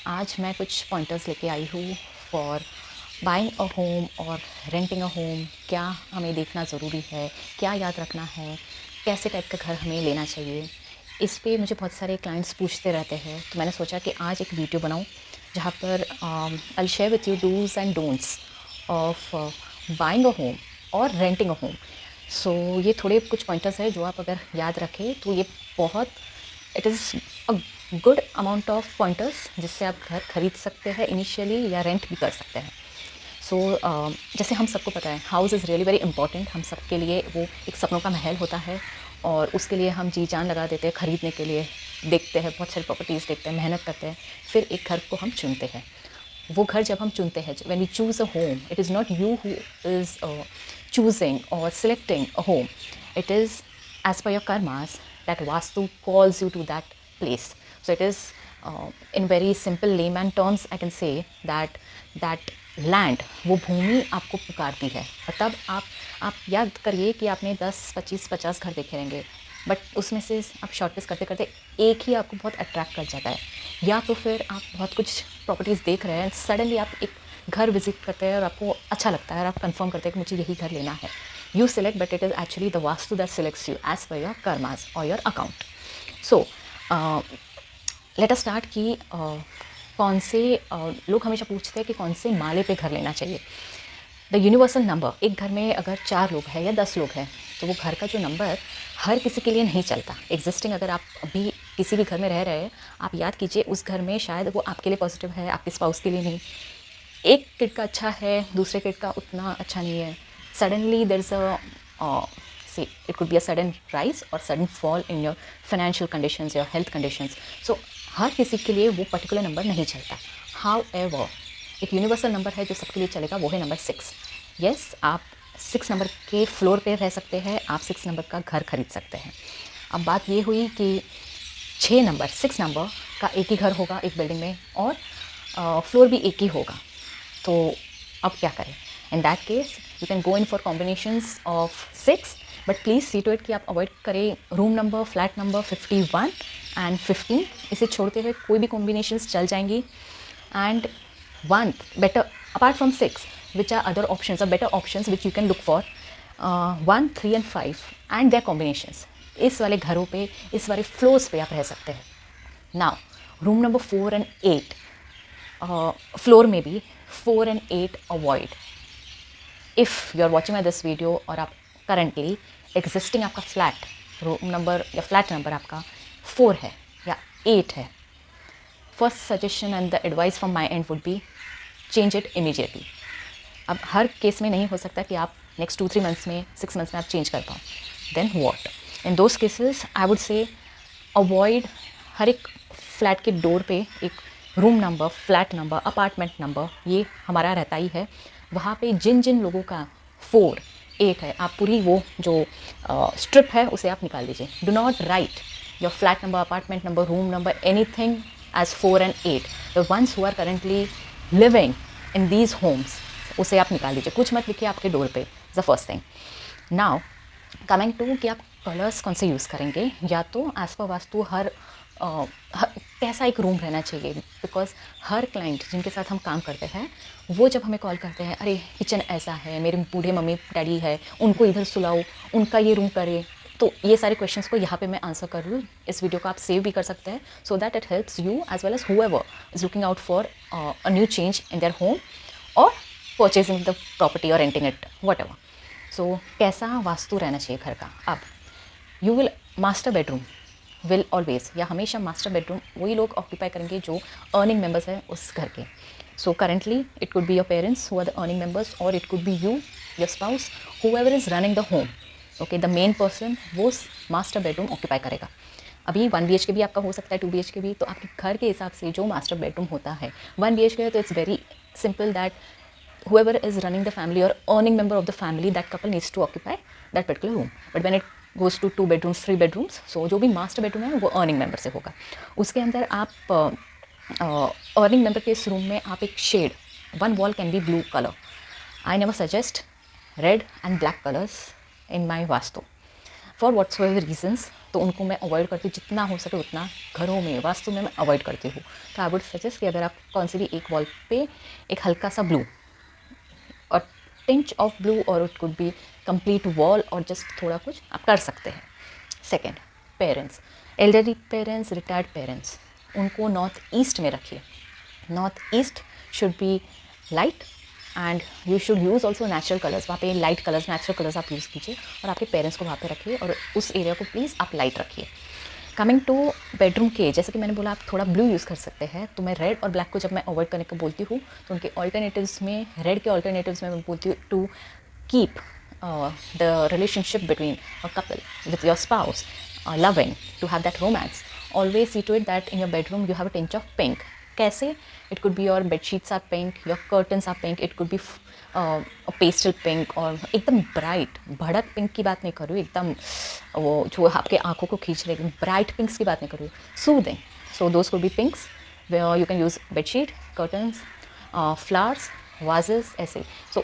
आज मैं कुछ पॉइंटर्स लेके आई हूँ फॉर बाइंग अ होम और रेंटिंग अ होम। क्या हमें देखना ज़रूरी है, क्या याद रखना है, कैसे टाइप का घर हमें लेना चाहिए। इस पे मुझे बहुत सारे क्लाइंट्स पूछते रहते हैं, तो मैंने सोचा कि आज एक वीडियो बनाऊँ जहाँ पर I share with you dos and don'ts of buying a home और रेंटिंग अ होम। सो ये थोड़े कुछ पॉइंटर्स हैं जो आप अगर याद रखें तो ये बहुत it is a good amount of pointers जिससे आप घर खरीद सकते हैं इनिशियली या रेंट भी कर सकते हैं। सो जैसे हम सबको पता है house is really very important. हम सब के लिए वो एक सपनों का महल होता है और उसके लिए हम जी जान लगा देते हैं खरीदने के लिए। देखते हैं बहुत सारी प्रॉपर्टीज़, देखते हैं, मेहनत करते हैं, फिर एक घर को हम चुनते हैं। वो घर जब हम चुनते हैं, when we choose a home, it is not you who is choosing or selecting a home. It is as per your karmas that Vastu calls you to that place. So it is in very simple layman terms I can say that land, वो भूमि आपको पुकारती है। और तब आप याद करिए कि आपने 10, 25, 50 घर देखे रहेंगे, बट उसमें से आप शॉर्टलिस्ट करते करते एक ही आपको बहुत अट्रैक्ट कर जाता है। या तो फिर आप बहुत कुछ प्रॉपर्टीज़ देख रहे हैं, सडनली आप एक घर विजिट करते हैं और आपको अच्छा लगता है और आप कंफर्म करते हैं कि मुझे यही घर लेना है। You select, but it is actually the vastu that selects you as per your karmas और your account. So let us start कि कौन से लोग हमेशा पूछते हैं कि कौन से माले पे घर लेना चाहिए। द यूनिवर्सल नंबर, एक घर में अगर 4 लोग हैं या 10 लोग हैं तो वो घर का जो नंबर हर किसी के लिए नहीं चलता। एग्जिस्टिंग अगर आप अभी किसी भी घर में रह रहे हैं, आप याद कीजिए उस घर में शायद वो आपके लिए पॉजिटिव है, आपके स्पाउस के लिए नहीं। एक किड का अच्छा है, दूसरे किड का उतना अच्छा नहीं है। Suddenly there is a say it could be a sudden rise or sudden fall in your financial conditions, your health conditions. So हर किसी के लिए वो पर्टिकुलर नंबर नहीं चलता। However, एक यूनिवर्सल नंबर है जो सबके लिए चलेगा, वो है नंबर 6। यस, आप 6 नंबर के फ्लोर पे रह सकते हैं, आप 6 नंबर का घर खरीद सकते हैं। अब बात ये हुई कि 6 नंबर का एक ही घर होगा एक बिल्डिंग में और फ्लोर भी एक ही होगा, तो अब क्या करें। In that case you can go in for combinations of 6, but please see to it कि आप अवॉइड करें room number, flat number 51 and 15। इसे छोड़ते हुए कोई भी कॉम्बिनेशंस चल जाएंगी। And one better apart from 6, which are other options or better options which you can look for, 1, 3 and 5 and their combinations। इस वाले घरों पे, इस वाले फ्लोर्स पे आप रह सकते हैं। Now room number 4 and 8, floor में भी 4 and 8 avoid. If you are watching my this video और आप करेंटली एग्जिस्टिंग आपका फ्लैट रूम नंबर या फ्लैट नंबर आपका 4 है या 8 है, first suggestion and the advice from my end would be change it immediately. अब हर केस में नहीं हो सकता कि आप नेक्स्ट 2-3 मंथ्स में, 6 मंथ्स में आप चेंज कर पाओ। Then what in those cases I would say avoid हर एक फ्लैट के डोर पे एक room number, flat number, apartment number, ये हमारा रहता ही है। वहाँ पे जिन जिन लोगों का 4, 8 है, आप पूरी वो जो स्ट्रिप है उसे आप निकाल दीजिए। Do not right your flat number, apartment number, room number, anything as 4 and 8। the ones who are currently living in these homes, उसे आप निकाल दीजिए, कुछ मत लिखिए आपके डोर पे। The first thing. Now coming to कि आप कलर्स कौन से यूज़ करेंगे। या तो एज पर वास्तु कैसा एक रूम रहना चाहिए, बिकॉज हर क्लाइंट जिनके साथ हम काम करते हैं वो जब हमें कॉल करते हैं, अरे किचन ऐसा है, मेरे बूढ़े मम्मी डैडी है, उनको इधर सुलाओ, उनका ये रूम करे। तो ये सारे क्वेश्चंस को यहाँ पे मैं आंसर कर रही हूँ। इस वीडियो को आप सेव भी कर सकते हैं so that it helps you as well as whoever is looking out for a new change in their home और परचेजिंग द प्रॉपर्टी और renting it, whatever. So कैसा वास्तु रहना चाहिए घर का। अब you will master bedroom will always, या हमेशा मास्टर बेडरूम वही लोग ऑक्यूपाई करेंगे जो अर्निंग मेंबर्स हैं उस घर के। So currently it could be your parents who are the earning members, और it could be you, your spouse, whoever is running the home. Okay, the main person वो मास्टर बेडरूम ऑक्यूपाई करेगा। अभी 1 BHK भी आपका हो सकता है, 2 BHK भी, तो आपके घर के हिसाब से जो मास्टर बेडरूम होता है 1 BHK है, तो it's very simple that whoever is running the family or earning member of the family, that couple needs to occupy that particular room. But when it goes to 2 bedrooms, 3 bedrooms, so जो भी master bedroom है वो earning member से होगा। उसके अंदर आप earning member के इस रूम में आप एक shade, one wall can be blue colour. I never suggest red and black colours in my vastu for whatsoever reasons, तो उनको मैं अवॉइड करती हूँ, जितना हो सके उतना घरों में वास्तु में मैं अवॉइड करती हूँ। तो आई वुड सजेस्ट कि अगर आप कौन सी भी एक वॉल पे एक हल्का सा ब्लू और टिंच ऑफ ब्लू, और it could B complete wall और जस्ट थोड़ा कुछ आप कर सकते हैं। Second, parents, elderly parents, retired parents, उनको नॉर्थ ईस्ट में रखिए। North east should be light and you should use also natural colours. वहाँ पे लाइट कलर्स, नेचुरल कलर्स आप यूज़ कीजिए और आपके पेरेंट्स को वहाँ पे रखिए और उस एरिया को प्लीज़ आप लाइट रखिए। कमिंग टू बेडरूम के, जैसे कि मैंने बोला आप थोड़ा ब्लू यूज़ कर सकते हैं, तो मैं रेड और ब्लैक को जब मैं अवॉइड करने को बोलती हूँ तो उनके ऑल्टरनेटिव्स में, रेड के ऑल्टरनेटिव्स में मैं बोलती हूँ to keep the relationship between a couple with your spouse loving, to have that romance. Always see to it that in your bedroom you have a tinge of pink. कैसे? It could be your bed sheets are pink, your curtains are pink, it could be a pastel pink और एकदम bright भड़क pink की बात नहीं कर रही हूँ, एकदम वो जो आपके आंखों को खींच रहे, एकदम ब्राइट पिंक्स की बात नहीं कर रही हूँ, soothing. So those could be पिंक्स where you can use bedsheet, curtains, flowers, vases ऐसे. So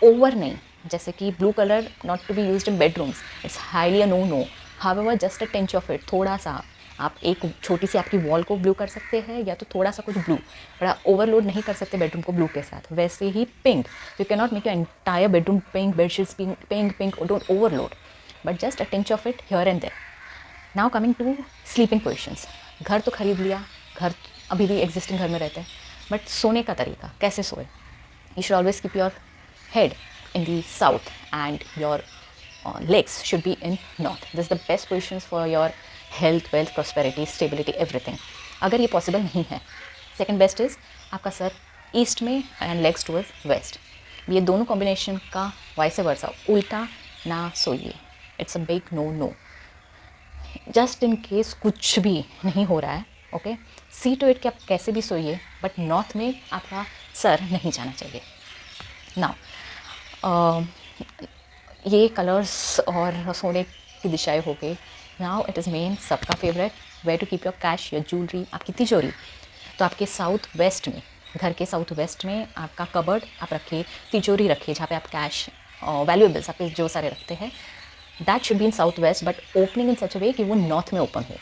ओवर नहीं, जैसे कि blue colour not to be used in bedrooms, it's highly a no no. However just a tinge of it, थोड़ा सा आप एक छोटी सी आपकी वॉल को ब्लू कर सकते हैं या तो थोड़ा सा कुछ ब्लू, बड़ा ओवरलोड नहीं कर सकते बेडरूम को ब्लू के साथ. वैसे ही pink, you can not make your entire bedroom pink, bedsheets pink pink pink, don't overload, but just a tinge of it here and there. Now coming to sleeping positions. घर तो खरीद लिया, घर अभी भी एग्जिस्टिंग घर में रहते हैं, बट सोने का तरीका कैसे सोए. You should always keep your head in the south and your legs should be in north. This is the best positions for your health, wealth, prosperity, stability, everything. अगर ये पॉसिबल नहीं है, सेकेंड बेस्ट इज़ आपका सर east में and legs towards west. ये दोनों combination का वाइस वर्सा उल्टा ना सोइए. It's a big no no. Just in case कुछ भी नहीं हो रहा है, ओके, सी टू इट कि आप कैसे भी सोइए, बट नॉर्थ में आपका सर नहीं जाना चाहिए. नाउ ये कलर्स और सोने की दिशाएं हो गई. नाउ इट इज़ मेन सबका favourite, where to keep your cash, your jewellery, आपकी तिजोरी. तो आपके साउथ वेस्ट में, घर के साउथ वेस्ट में आपका कबर्ड आप रखिए, तिजोरी रखिए जहाँ पे आप कैश, वैल्यूएबल्स आपके जो सारे रखते हैं, that should be in south west, but opening in such a way कि वो नॉर्थ में ओपन हो.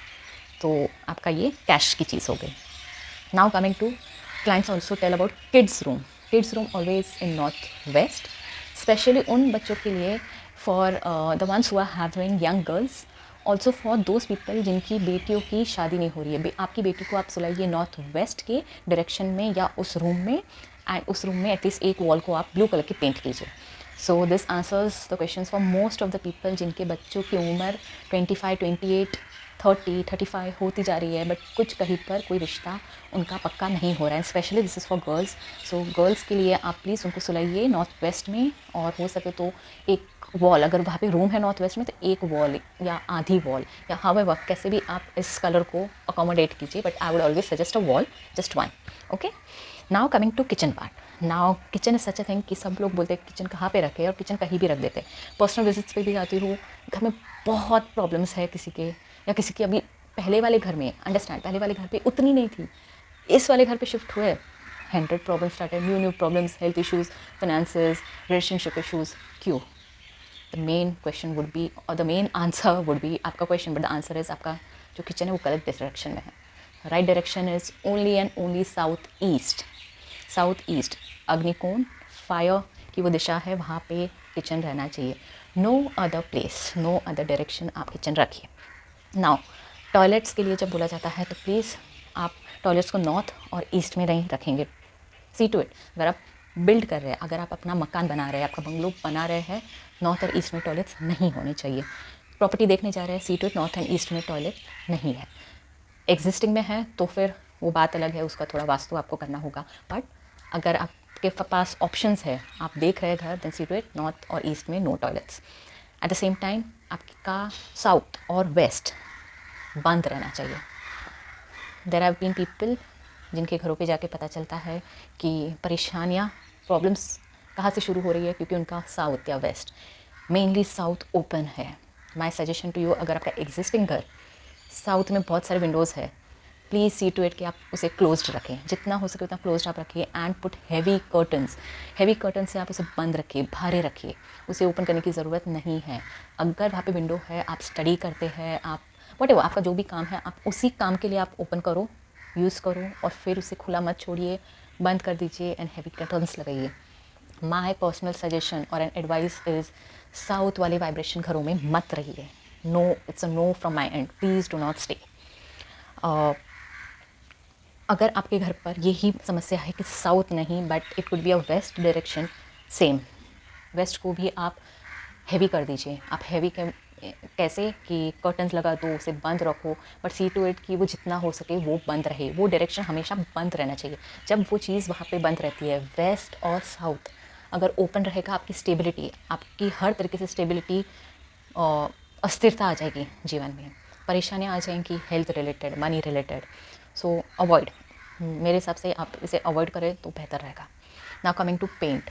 तो आपका ये कैश की चीज़ हो गई. Now coming to clients also tell about kids room. Kids room always in north west, specially उन बच्चों के लिए, for the ones who are having young girls, also for those people जिनकी बेटियों की शादी नहीं हो रही है. आपकी बेटी को आप सुलाइए नॉर्थ वेस्ट के डायरेक्शन में या उस रूम में, एंड उस रूम में एटलीस्ट एक वॉल को आप ब्लू कलर की पेंट कीजिए. So this answers the question for most of the people जिनके बच्चों की उम्र 25, 28, 30, 35 होती जा रही है, बट कुछ कहीं पर कोई रिश्ता उनका पक्का नहीं हो रहा है. Specially this is for girls. So girls के लिए आप प्लीज़ उनको सुलाइए नॉर्थ वेस्ट में, और हो सके तो एक वॉल, अगर वहाँ पे रूम है नॉर्थ वेस्ट में तो एक वॉल या आधी वॉल, या हाउएवर कैसे भी आप इस कलर को अकोमोडेट कीजिए, but I would always suggest a wall, just one. Okay, now coming to kitchen part. Now kitchen is such a thing कि सब लोग बोलते हैं किचन कहाँ पे रखे, और किचन कहीं भी रख देते हैं. पर्सनल विजिट्स पे भी जाती हूँ, घर में बहुत प्रॉब्लम्स है किसी के, या किसी की अभी पहले वाले घर में, अंडरस्टैंड, पहले वाले घर पे उतनी नहीं थी, इस वाले घर पे शिफ्ट हुए, 100 problem started, new problems, health issues, finances, relationship issues. क्यों? The main question would be, और the main answer would be आपका question, but the answer is आपका जो किचन है वो गलत डायरेक्शन में है. Right direction is only and only south east. South east अग्निकोण, फायर की वो दिशा है, वहाँ पे किचन रहना चाहिए. No other place, no other direction आप किचन रखिए. नाउ टॉयलेट्स के लिए जब बोला जाता है तो प्लीज़ आप टॉयलेट्स को नॉर्थ और ईस्ट में नहीं रखेंगे. सी टू इट, अगर आप बिल्ड कर रहे हैं, अगर आप अपना मकान बना रहे हैं, आपका बंगलो बना रहे हैं, नॉर्थ और ईस्ट में टॉयलेट्स नहीं होने चाहिए. प्रॉपर्टी देखने जा रहे हैं, see to it, north and east में टॉयलेट नहीं है. एग्जिस्टिंग में है तो फिर वो बात अलग है, उसका थोड़ा वास्तु आपको करना होगा. बट अगर आपके पास ऑप्शंस है, आप देख रहे हैं घर, then see to it, north और ईस्ट में no toilets. At the same time आपका साउथ और वेस्ट बंद रहना चाहिए. देयर हैव बीन पीपल जिनके घरों पे जाके पता चलता है कि परेशानियाँ, प्रॉब्लम्स कहाँ से शुरू हो रही है, क्योंकि उनका साउथ या वेस्ट, मेनली साउथ ओपन है. माय सजेशन टू यू, अगर आपका एग्जिस्टिंग घर साउथ में बहुत सारे विंडोज़ है, प्लीज़ सी टू इट कि आप उसे क्लोज्ड रखें, जितना हो सके उतना क्लोज्ड आप रखिए. And put heavy curtains, heavy curtain से आप उसे बंद रखिए, भारे रखिए, उसे ओपन करने की ज़रूरत नहीं है. अगर वहाँ पे विंडो है, आप स्टडी करते हैं, आप वट आपका जो भी काम है आप उसी काम के लिए आप ओपन करो, यूज़ करो और फिर उसे खुला मत छोड़िए, बंद कर दीजिए एंड हैवी कर्टन्स लगाइए। माई पर्सनल सजेशन और एन एडवाइस इज़ साउथ वाले वाइब्रेशन घरों में मत रहिए। No, it's a no from my end, please do not stay. अगर आपके घर पर यही समस्या है कि साउथ नहीं but it could be a west direction, same west को भी आप हैवी कर दीजिए। आप हैवी कैसे कि कर्टन्स लगा दो, उसे बंद रखो, बट सी टू इट कि वो जितना हो सके वो बंद रहे, वो डायरेक्शन हमेशा बंद रहना चाहिए। जब वो चीज़ वहाँ पे बंद रहती है, वेस्ट और साउथ अगर ओपन रहेगा, आपकी स्टेबिलिटी, आपकी हर तरीके से स्टेबिलिटी, अस्थिरता आ जाएगी जीवन में, परेशानियाँ आ जाएंगी हेल्थ रिलेटेड, मनी रिलेटेड। सो अवॉइड, मेरे हिसाब से आप इसे अवॉइड करें तो बेहतर रहेगा। नाउ कमिंग टू पेंट,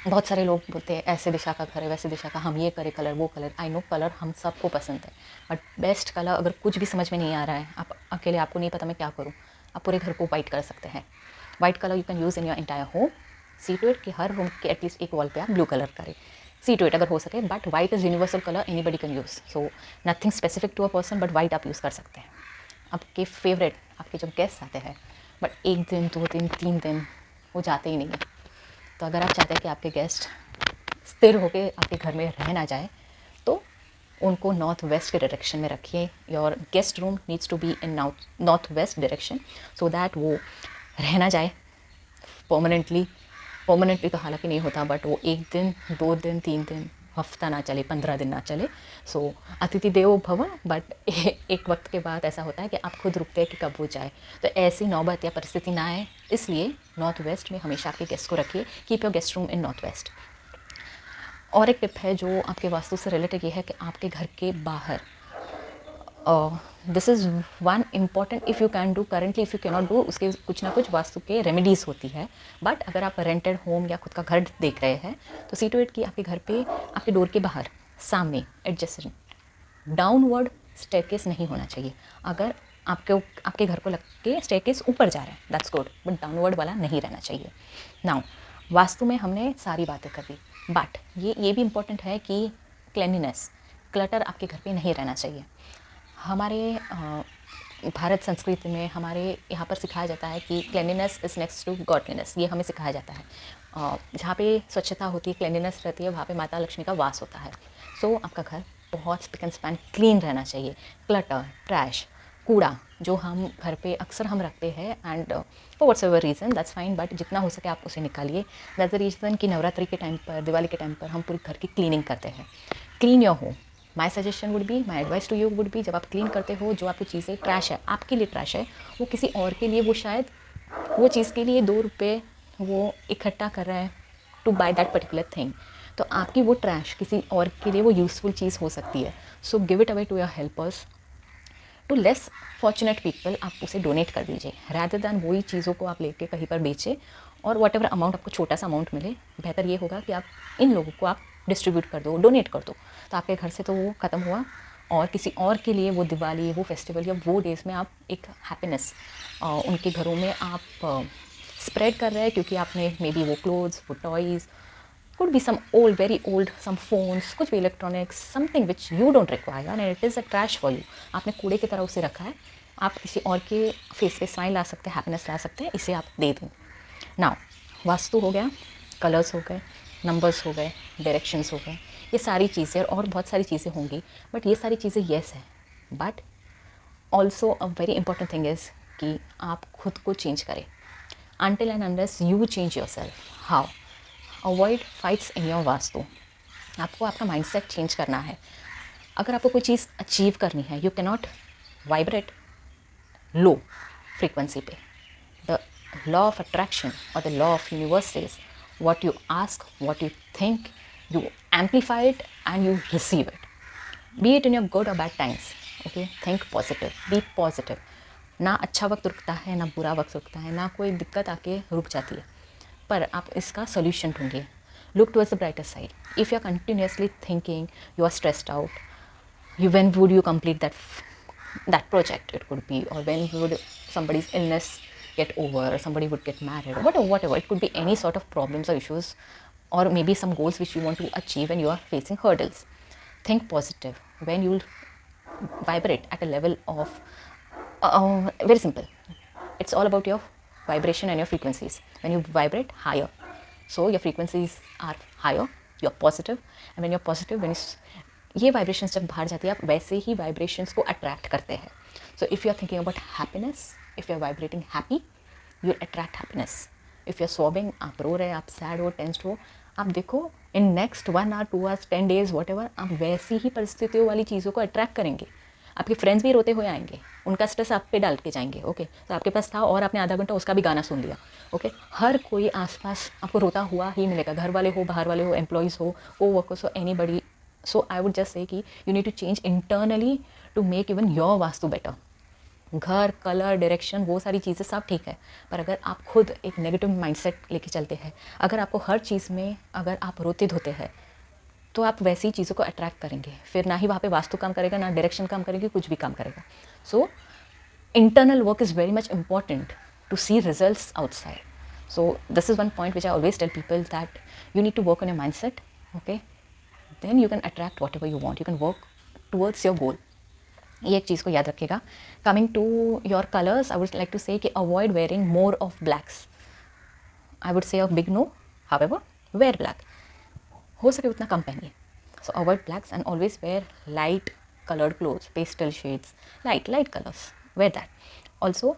बहुत सारे लोग बोलते हैं ऐसे दिशा का घर है, वैसे दिशा का, हम ये करें कलर, वो कलर। आई नो कलर हम सबको पसंद है, बट बेस्ट कलर अगर कुछ भी समझ में नहीं आ रहा है, आप अकेले, आपको नहीं पता मैं क्या करूँ, आप पूरे घर को वाइट कर सकते हैं। White colour you can use in your entire home. See to it कि हर रूम के एटलीस्ट एक वॉल पे आप ब्लू कलर करें, सी टू इट अगर हो सके, but white is universal colour, anybody can use. So nothing specific to a person, but white आप यूज़ कर सकते हैं। आपके फेवरेट, आपके जब गेस्ट आते हैं, बट 1 दिन 2 दिन 3 दिन वो जाते ही नहीं है, तो अगर आप चाहते हैं कि आपके गेस्ट स्थिर होकर आपके घर में रह ना जाए, तो उनको नॉर्थ वेस्ट के डायरेक्शन में रखिए। Your guest room needs to be in north west direction, so that वो रह ना जाए परमानेंटली तो हालांकि नहीं होता, बट वो 1 दिन 2 दिन 3 दिन, हफ्ता ना चले, 15 दिन ना चले। सो अतिथि देवो भव, बट एक वक्त के बाद ऐसा होता है कि आप खुद रुकते हैं कि कब वो जाए, तो ऐसी नौबत या परिस्थिति ना आए, इसलिए नॉर्थ वेस्ट में हमेशा आपके गेस्ट को रखिए। Keep your guest room in north waste. और एक टिप है जो आपके वास्तु से रिलेटेड, ये है कि आपके घर के बाहर, this is one important, if you can do, currently if you can not do, उसके कुछ ना कुछ वास्तु के रेमेडीज़ होती है। बट अगर आप रेंटेड होम या खुद का घर देख रहे हैं, तो सी टू इट कि आपके घर पे, आपके डोर के बाहर, सामने, एडजेसेंट, डाउनवर्ड स्टेयरकेस नहीं होना चाहिए। अगर आपके घर को लग के स्टेयरकेस ऊपर जा रहा है, दैट्स गुड, बट डाउनवर्ड वाला नहीं रहना चाहिए। नाउ वास्तु में हमने सारी बातें कर दी, बट ये भी इम्पोर्टेंट है कि क्लेanलीनेस, क्लटर आपके घर पे नहीं रहना चाहिए। हमारे भारत संस्कृति में हमारे यहाँ पर सिखाया जाता है कि cleanliness is next to godliness, ये हमें सिखाया जाता है। जहाँ पे स्वच्छता होती है, क्लेanलीनेस रहती है, वहाँ पे माता लक्ष्मी का वास होता है। सो आपका घर बहुत स्पिक एंड स्पैन क्लीन रहना चाहिए। क्लटर, ट्रैश, कूड़ा जो हम घर पे अक्सर हम रखते हैं, and for what's ever reason that's fine, but जितना हो सके आप उसे निकालिए। दैट्स द रीज़न कि नवरात्रि के टाइम पर, दिवाली के टाइम पर हम पूरी घर की क्लीनिंग करते हैं। Clean your home. My suggestion would be, my advice to you would be, जब आप क्लीन करते हो, जो आपकी चीज़ें ट्रैश है, आपके लिए ट्रैश है, वो किसी और के लिए, वो शायद वो चीज़ के लिए 2 रुपये वो इकट्ठा कर रहा है to buy that particular thing, तो आपकी वो ट्रैश किसी और के लिए वो यूज़फुल चीज़ हो सकती है। So give it away to your helpers, to less fortunate people, आप उसे डोनेट कर दीजिए, रैदर दैन वही चीज़ों को आप लेके कहीं पर बेचें और वट एवर अमाउंट आपको छोटा सा अमाउंट मिले, बेहतर ये होगा कि आप इन लोगों को आप डिस्ट्रीब्यूट कर दो, डोनेट कर दो, तो आपके घर से तो वो ख़त्म हुआ, और किसी और के लिए वो दिवाली, वो फेस्टिवल या वो डेज़ में आप एक हैप्पीनेस उनके घरों में आप स्प्रेड कर रहे हैं, क्योंकि आपने मे बी वो क्लोथ्स, वो toys, could be some old, very old, some phones, कुछ भी electronics, something which you don't require and it is a trash for you, आपने कूड़े की तरह उसे रखा है, आप किसी और के फेस पे स्माइल ला सकते हैं, हैप्पीनेस ला सकते हैं, इसे आप दे दें। नाउ वास्तु हो गया, कलर्स हो गए, नंबर्स हो गए, डायरेक्शंस हो गए, ये सारी चीज़ें और बहुत सारी चीज़ें होंगी, बट ये सारी चीज़ें येस है, but also a very important thing is कि आप खुद को चेंज करें। until and unless you change yourself, how? Avoid fights in your vastu. आपको आपका माइंडसेट चेंज करना है। अगर आपको कोई चीज़ अचीव करनी है, you can not vibrate low frequency पे। द लॉ ऑफ अट्रैक्शन और the law of universe says what you ask, what you think, you amplify it and you receive it, be it in your good और bad times. Okay, think positive, be positive. ना अच्छा वक्त रुकता है, ना बुरा वक्त रुकता है, ना कोई दिक्कत आके रुक जाती है, पर आप इसका सोल्यूशन ढूंढिए। Look towards the brighter side. If you are continuously thinking you are stressed out, you when would you complete that project, it could be, or when would somebody's illness get over, or somebody would get married, or whatever, it could be any sort of problems or issues, or maybe some goals which you want to achieve and you are facing hurdles. Think positive. When you vibrate at a level of very simple. It's all about your vibration and your frequencies. When you vibrate higher, so your frequencies are higher, you're positive, and when you're positive, ये vibrations जब बाहर जाती है आप वैसे ही vibrations को attract करते हैं. So if you are thinking about happiness, if you are vibrating happy, you attract happiness. If you are sobbing, आप रो रहे हैं, आप सैड हो, टेंस्ड हो, आप देखो in next 1 hour 2 hours 10 days whatever, आप वैसी ही परिस्थितियों वाली चीज़ों को अट्रैक्ट करेंगे. आपके फ्रेंड्स भी रोते हुए आएंगे, उनका स्ट्रेस आप पे डाल के जाएंगे. ओके, तो आपके पास था और आपने आधा घंटा उसका भी गाना सुन लिया. ओके, हर कोई आसपास आपको रोता हुआ ही मिलेगा, घर वाले हो, बाहर वाले हो, एम्प्लॉयज़ हो, को वर्कर्स हो, anybody. So I would just say कि you need to change internally to make even your vastu better. घर, कलर, डायरेक्शन, वो सारी चीज़ें सब ठीक है, पर अगर आप खुद एक नेगेटिव माइंडसेट लेके चलते हैं, अगर आपको हर चीज़ में अगर आप रोते धोते हैं, तो आप वैसी चीज़ों को अट्रैक्ट करेंगे. फिर ना ही वहाँ पे वास्तु काम करेगा, ना डायरेक्शन काम करेगी, कुछ भी काम करेगा. सो internal work is very much important to see results outside. So this is one point which I always tell people, that you need to work on your mindset. Okay, then you can attract whatever you want, you can work towards your goal. ये एक चीज़ को याद रखिएगा. Coming to your colours, I would like to say कि avoid wearing more of blacks. I would say a big no, however wear black. हो सके उतना कम पहनिए. So avoid blacks and always wear light colored clothes, pastel shades, light colors, wear that. Also,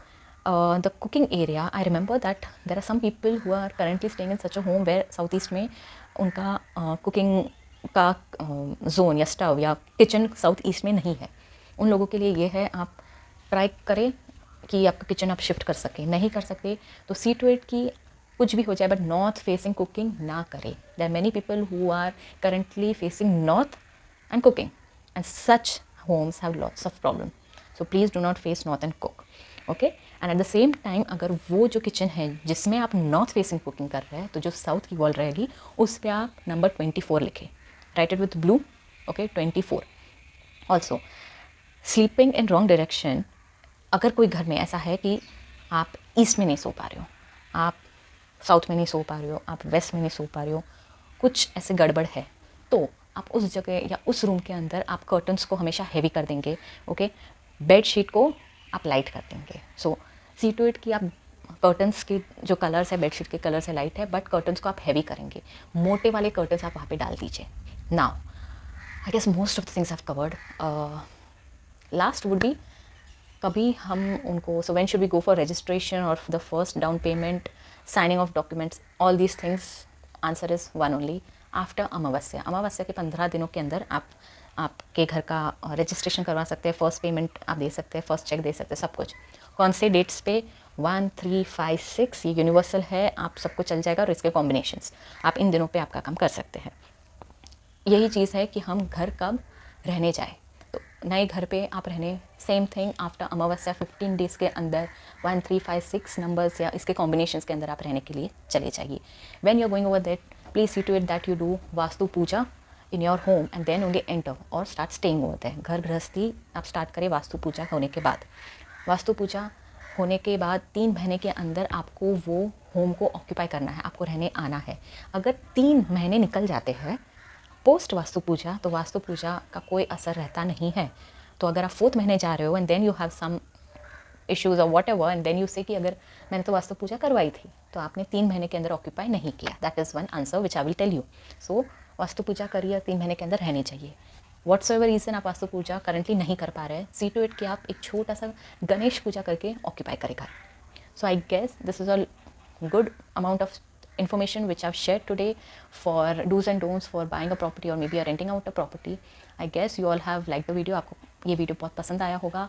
the cooking area, I remember that there are some people who are currently staying in such a home where southeast में उनका cooking का zone या stove या kitchen south east में नहीं है. उन लोगों के लिए ये है, आप ट्राई करें कि आपका किचन आप शिफ्ट कर सकें. नहीं कर सकते तो सी टू इट कि कुछ भी हो जाए, बट नॉर्थ फेसिंग कुकिंग ना करें. There are many people who are currently facing north and cooking, and such homes have lots of problem. So please do not face north and cook. Okay, and at the same time, अगर वो जो kitchen है जिसमें आप north facing cooking कर रहे हैं, तो जो साउथ की वॉल रहेगी उस पर आप नंबर 24 लिखें. Right it with blue. Okay, 24. Also sleeping in wrong direction. अगर कोई घर में ऐसा है कि आप ईस्ट में नहीं सो पा रहे हो, आप साउथ में नहीं सो पा रहे हो, आप वेस्ट में नहीं सो पा रहे हो, कुछ ऐसे गड़बड़ है, तो आप उस जगह या उस रूम के अंदर आप कर्टन्स को हमेशा हैवी कर देंगे. ओके, बेड शीट को आप लाइट कर देंगे. सो सी टू इट कि आप कर्टन्स की जो कलर्स है, बेडशीट के कलर से लाइट है, बट कर्टन्स को आप हैवी करेंगे. मोटे वाले कर्टन्स आप वहाँ पे डाल दीजिए. Now I guess most of the things have covered. Last would be, कभी हम उनको, so when should we go for registration और the first down payment, signing of documents, all these things. Answer is one only, after Amavasya. अमावस्या के 15 दिनों के अंदर आप आपके घर का रजिस्ट्रेशन करवा सकते हैं, फर्स्ट पेमेंट आप दे सकते हैं, फर्स्ट चेक दे सकते हैं, सब कुछ. कौन से डेट्स पे? 1, 3, 5, 6, ये यूनिवर्सल है, आप सबको चल जाएगा. और इसके कॉम्बिनेशंस आप इन दिनों पे आपका काम कर सकते हैं. यही चीज़ है कि हम घर कब रहने जाए. तो नए घर पे आप रहने, सेम थिंग आफ्टर अमावस्या 15 डेज़ के अंदर 1, 3, 5, 6 नंबर्स या इसके कॉम्बिनेशंस के अंदर आप रहने के लिए चले जाइए. When you are going over that, please see to it that you do vastu puja in your home and then only enter और स्टार्ट स्टेइंग ओवर देयर. घर गृहस्थी आप स्टार्ट करें वास्तु पूजा होने के बाद. वास्तु पूजा होने के बाद 3 महीने के अंदर आपको वो होम को ऑक्यूपाई करना है, आपको रहने आना है. अगर 3 महीने निकल जाते हैं पोस्ट वास्तु पूजा, तो वास्तु पूजा का कोई असर रहता नहीं है. तो अगर आप 4th महीने जा रहे हो and then you have some issues और whatever, and then you say कि अगर मैंने तो वास्तु पूजा करवाई थी, तो आपने 3 महीने के अंदर ऑक्यूपाई नहीं किया. That is one answer which I will tell you. So vastu puja करिए, 3 महीने के अंदर रहनी चाहिए. व्हाट्स एवर रीज़न आप वास्तु पूजा करंटली नहीं कर पा रहे हैं, सी टू इट कि आप एक छोटा सा गणेश पूजा करके ऑक्यूपाई करेगा. So I guess this is a good amount of information which I've shared today for do's and don'ts for buying a property or maybe renting out a property. I guess you all have liked the video. आपको ये video बहुत पसंद आया होगा.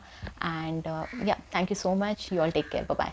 And yeah, thank you so much. You all take care. Bye bye.